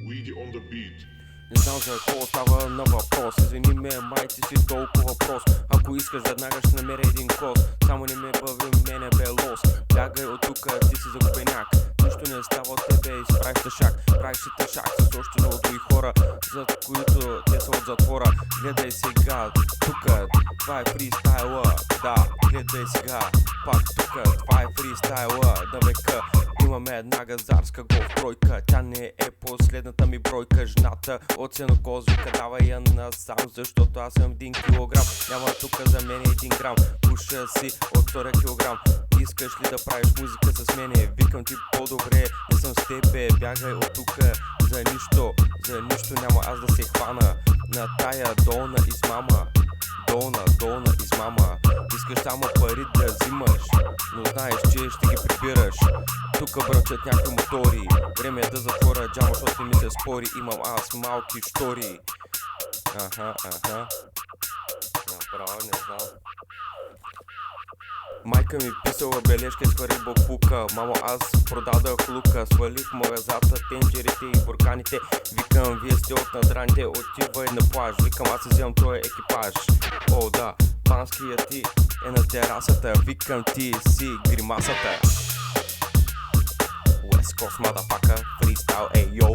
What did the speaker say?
Weedy on the beat. Не знам за какво става на въпрос. Извини ме, май ти си толкова прост. Ако искаш веднага ще намеря един кос. Само не ме бъви мене бе лос. Бягай от тука, ти си загубеняк. Нищо не става от тебе, изправиш тъшак. Правиш си тъшак с още много други хора, зад които те са от затвора. Гледай сега, тука, това е фристайла. Да, гледай сега, пак тука, това е фристайла. Да века, имаме една газарска голф-бройка. Тя не е последната ми бройка. Жената от сенокоз вика, давай я насам, защото аз съм 1 килограм. Няма тука за мен 1 грам. Пуша си от 2 килограм. Искаш ли да правиш музика с мене? Викам ти по-добре, не съм с тебе. Бягай от тука, за нищо няма аз да се хвана на тая долна измама. Долна измама. Искаш само пари да взимаш, но знаеш, че ще ги прибираш. Тука бръчат някакви мотори. Време е да затворя джама, защото ми се спори. Имам аз малки штори. Направо не знам. Майка ми писала бележка, свари бапука. Мамо, аз продадах лука. Свалих магазата, тенджерите и бурканите. Викам, вие сте от надраните, отивай на плаж. Викам, аз вземам този екипаж. О, да, банския ти е на терасата. Викам, ти си гримасата. West Coast, motherfucker, freestyle, ey, yo.